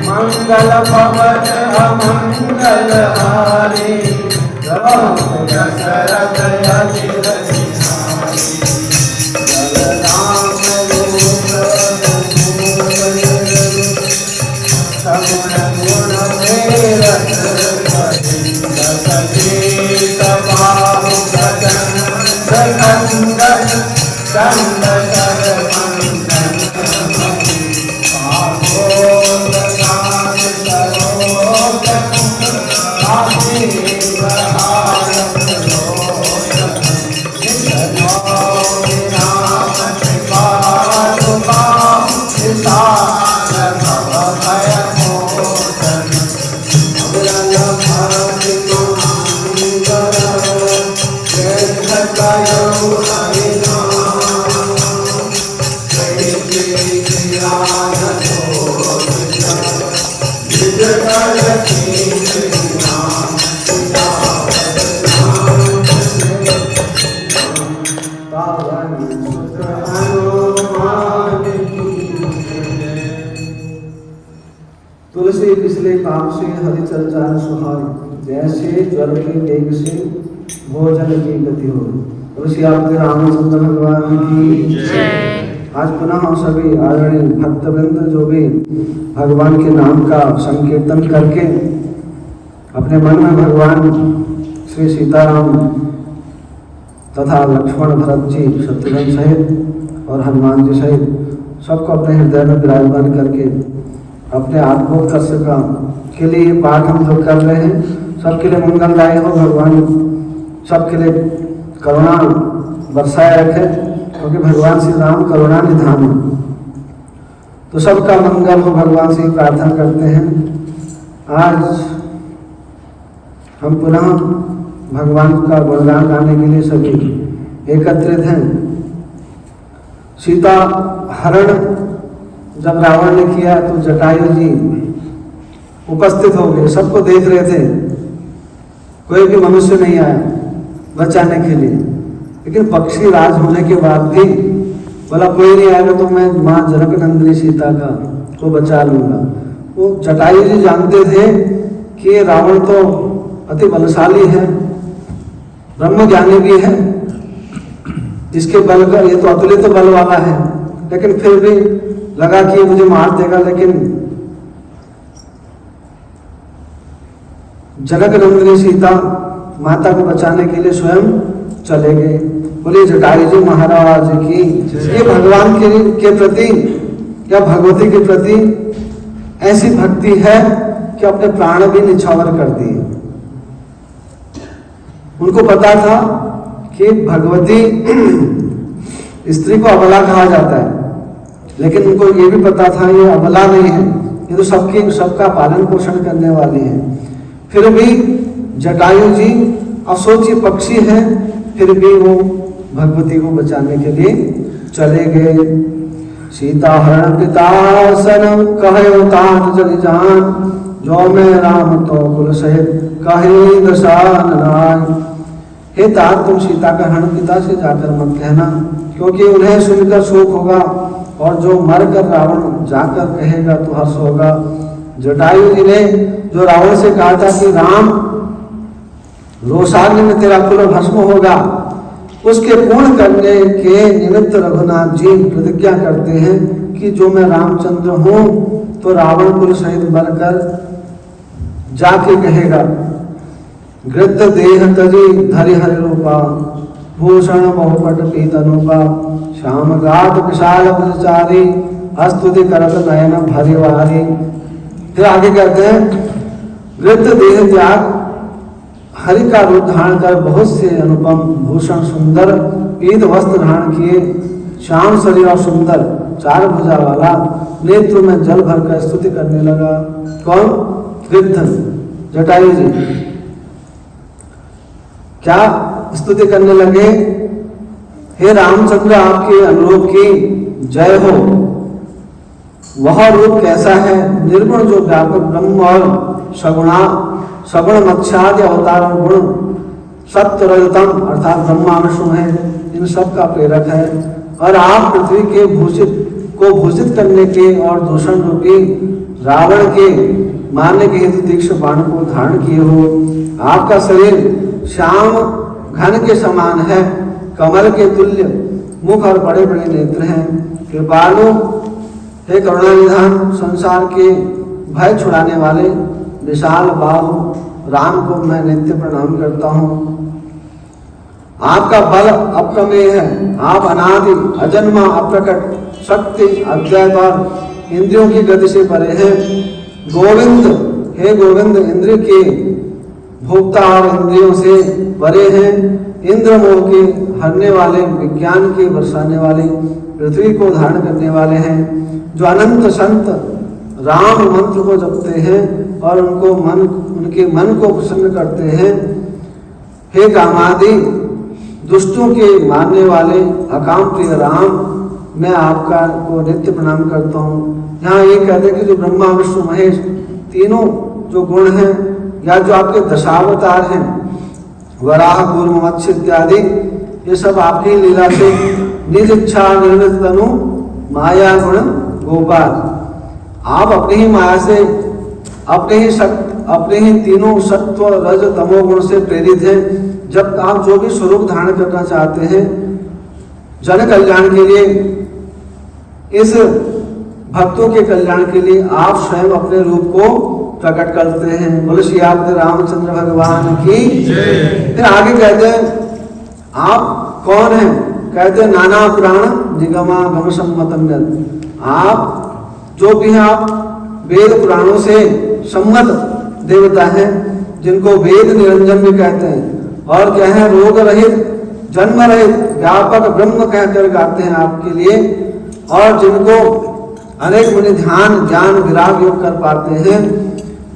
मंगल पवन अमंगल हारी दशरथ अजित बलराम रूप सगुण गुण प्रेरक सजीत बाहु कंदन चंद तुलसी पिछले काम से हरि चर्चा सुहाई, जैसे ज्वर के वेग से भोजन की गति हो। तुलसी आपके रामचंद्र भगवान की जय। आज पुनः हम सभी आदरणीय भक्तवृंद जो भी भगवान के नाम का संकीर्तन करके अपने मन में भगवान श्री सीताराम तथा लक्ष्मण भरत जी शत्रुघ्न सहित और हनुमान जी सहित सबको अपने हृदय में विराजमान करके अपने आत्मोद कश्यप के लिए पाठ हम जो कर रहे हैं सबके लिए मंगलदायी हो। भगवान सबके लिए करुणा बरसाए रखे, क्योंकि भगवान श्री राम करुणा निधान है। तो सबका मंगल हो, भगवान से प्रार्थना करते हैं। आज हम पुनः भगवान का गुणगान गाने के लिए सभी एकत्रित हैं। सीता हरण जब रावण ने किया तो जटायु जी उपस्थित हो गए, सबको देख रहे थे, कोई भी मनुष्य नहीं आया बचाने के लिए। लेकिन पक्षी राज होने के बाद भी बोला कोई नहीं आएगा तो मैं माँ जनक नंदिनी सीता का को बचा लूंगा। वो जटायु जी जानते थे कि रावण तो अति बलशाली है, ब्रह्म ज्ञानी भी है, जिसके बल का ये तो अतुलित बल वाला है, लेकिन फिर भी लगा कि मुझे मार देगा। लेकिन जनक नंदिनी सीता माता को बचाने के लिए स्वयं चले गए। बोले जटायु जी महाराज की ये भगवान के प्रति या भगवती के प्रति ऐसी भक्ति है कि अपने प्राण भी निछावर कर दिए। उनको पता था कि भगवती स्त्री को अबला कहा जाता है, लेकिन उनको ये भी पता था ये अबला नहीं है, ये तो सबका पालन पोषण करने वाली है। फिर भी जटायु जी असोची पक्षी है, फिर भी वो भगवती को बचाने के लिए चले गए। सीता हरण पितासन कहे तात जल जान, जो मैं राम तो कुल सहित कहे दशान नाय। हे तात तुम सीता का हरण पिता से जाकर मत कहना, क्योंकि उन्हें सुनकर शोक होगा, और जो मर कर रावण जाकर कहेगा तो हर्ष होगा। जटायु जी ने जो रावण से कहा था कि राम रोषाग्नि में तेरा कुल भस्म होगा, उसके पूर्ण करने के निमित्त रघुनाथ जी प्रतिज्ञा करते हैं कि जो मैं रामचंद्र हूं तो रावण कुल सहित मरकर जाके कहेगा। गृद्ध देह तजी धरि हरि रूपा, भूषण बहुपट पीतनूपा, श्याम गात विशाल ब्रजचारी, अस्तुति करत नयन भरिवारी। फिर आगे कहते हैं गृद्ध देह त्याग, हरि का रूप धारण कर बहुत से अनुपम भूषण सुंदर पीत वस्त्र धारण किए, श्याम शरीर और सुंदर चार भुजा वाला, नेत्र में जल भरकर स्तुति करने लगा। कौन? गृद्ध जटायु जी। क्या स्तुति करने लगे? हे रामचंद्र आपके अनुरूप की जय हो। वह रूप कैसा है? निर्गुण जो व्यापक ब्रह्म और सगुण मत्स्यादि अवतार और गुण सत्य रजतम अर्थात ब्रह्मा विष्णु है, इन सब का प्रेरक है। और आप पृथ्वी के भूषित करने के और दूषण रूपी रावण के मारने के हेतु तीक्ष्ण बाण को धारण किए हो। आपका शरीर श्याम घन के समान है, कमल के तुल्य मुख और बड़े बड़े नेत्र हैं। कृपालु हे करुणा निधान, संसार के भय छुड़ाने वाले विशाल बाहु राम को मैं नित्य प्रणाम करता हूँ। आपका बल अप्रमेय है, आप अनादि अजन्मा अप्रकट शक्ति अद्वैत और इंद्रियों की गति से परे हैं। गोविंद हे गोविंद, इंद्र के भोक्ता और इंद्रियों से परे हैं। इंद्र मोह के हरने वाले, विज्ञान के बरसाने वाले, पृथ्वी को धारण करने वाले हैं। जो अनंत संत राम मंत्र को जपते हैं और उनके मन को प्रसन्न करते हैं। हे कामादि दुष्टों के मारने वाले अकाम प्रिय राम, मैं आपका को नित्य प्रणाम करता हूँ। यहाँ ये कहते हैं कि जो ब्रह्मा विष्णु महेश तीनों जो गुण हैं या जो आपके दशावतार हैं, वराह कूर्म मत्स्य इत्यादि, ये सब आपकी लीला से निज इच्छा निर्मित तनु माया गुण गोपाल, आप अपनी ही माया से अपने ही तीनों सत्व रज तमो गुण से प्रेरित हैं। जब आप जो भी स्वरूप धारण करना चाहते हैं जन कल्याण के लिए, इस भक्तों के कल्याण के लिए आप स्वयं अपने रूप को प्रकट करते हैं। बोलो श्री रामचंद्र भगवान की। फिर आगे कहते हैं आप कौन हैं? कहते हैं नाना पुराण निगमा गम सम्मतम। आप जो भी हैं, आप वेद पुराणों से सम्मत देवता हैं, जिनको वेद निरंजन भी कहते हैं। और क्या है? रोग रहित, जन्म रहित, व्यापक ब्रह्म कहकर गाते हैं आपके लिए। और जिनको अनेक मुनि ध्यान ज्ञान विराग योग कर पाते हैं,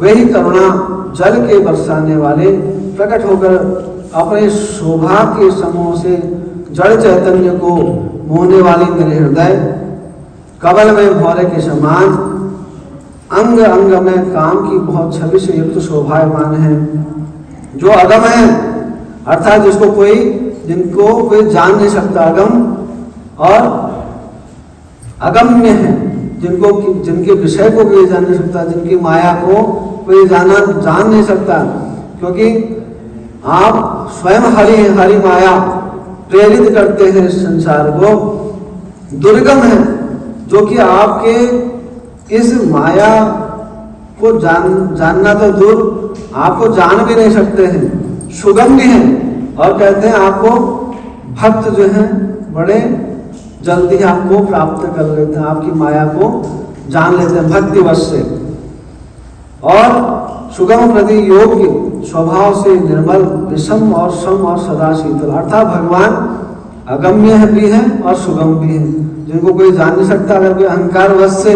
वही करुणा जल के बरसाने वाले प्रकट होकर अपने शोभा के समूह से जड़ चैतन्य को मोहने वाले मेरे हृदय कमल में भौरे के समान अंग अंग में काम की बहुत छवि से युक्त शोभायमान है। जो अगम है, अर्थात जिनको कोई जान नहीं सकता, अगम और अगम्य है, जिनके विषय को कोई जान नहीं सकता, जिनकी माया को कोई जान नहीं सकता, क्योंकि आप स्वयं हरि माया प्रेरित करते हैं इस संसार को। दुर्गम है, जो कि आपके इस माया को जानना तो दूर, आपको जान भी नहीं सकते हैं। सुगम भी है, और कहते हैं आपको भक्त जो हैं बड़े जल्दी आपको प्राप्त कर लेते हैं, आपकी माया को जान लेते हैं भक्तिवश से। और सुगम प्रति योग्य स्वभाव से निर्मल, विषम और सम और सदा शीतल, अर्थात भगवान अगम्य भी है और सुगम भी है, जिनको कोई जान नहीं सकता। अगर कोई अहंकार वश से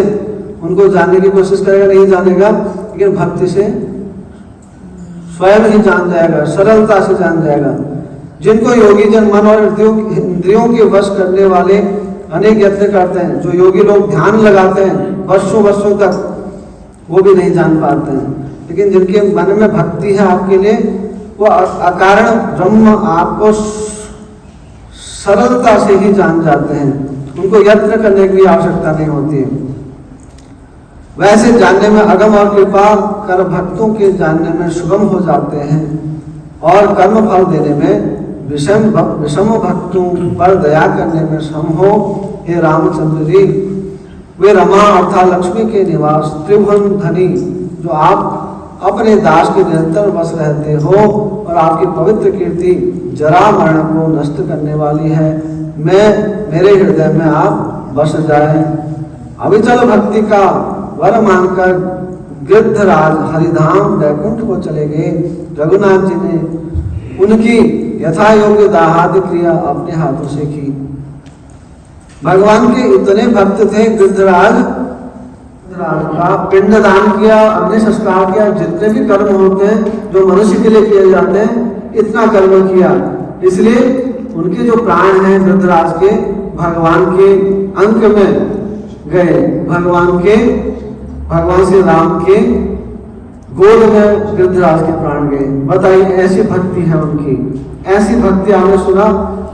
उनको जानने की कोशिश करेगा, नहीं जानेगा, लेकिन भक्ति से स्वयं ही जान जाएगा, सरलता से जान जाएगा। जिनको योगी जन मन और इंद्रियों के वश करने वाले अनेक यत्न करते हैं, जो योगी लोग ध्यान लगाते हैं वर्षों तक, वो भी नहीं जान पाते हैं। लेकिन जिनके मन में भक्ति है आपके लिए, वो अकारण ब्रह्म आपको सरलता से ही जान जाते हैं, उनको यत्न करने की आवश्यकता नहीं होती है। वैसे जानने में अगम और कृपा कर भक्तों के जानने में सुगम हो जाते हैं, और कर्म फल देने में विषम भक्तों पर दया करने में सम हो। हे रामचंद्र जी, वे रमा अर्थात लक्ष्मी के निवास त्रिभुवन धनी, जो आप अपने दास के निरंतर बस रहते हो, और आपकी पवित्र कीर्ति जरा मरण को नष्ट करने वाली है। मेरे हृदय में आप बस जाए। अविचल भक्ति का वर मानकर गिद्धराज हरिधाम वैकुंठ को चले गए। रघुनाथ जी ने उनकी यथा योग्य दाहादि क्रिया अपने हाथों से की। भगवान के इतने भक्त थे, गिद्धराज का पिंड दान किया, अग्नि संस्कार किया, जितने भी कर्म होते हैं जो मनुष्य के लिए किए जाते हैं, इतना कर्म किया। इसलिए उनके जो प्राण हैं गिद्धराज के, भगवान के अंक में गए, भगवान श्री राम के गोद में गिद्धराज के प्राण गए। बताइए, ऐसी भक्ति है उनकी। ऐसी भक्ति आपने सुना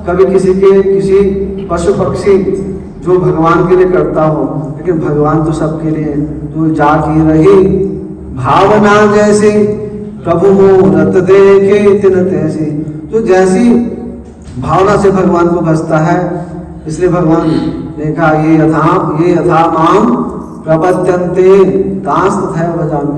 कभी किसी पशु पक्षी जो भगवान के लिए करता हो, लेकिन भगवान तो सबके लिए है। तो जाकी रही भावना जैसी, प्रभु मूरत देखे तिन तैसी। तो जैसी भावना से भगवान को भजता है, इसलिए भगवान ने कहा ये यथा माम प्रपद्यन्ते तांस तथैव भजामि।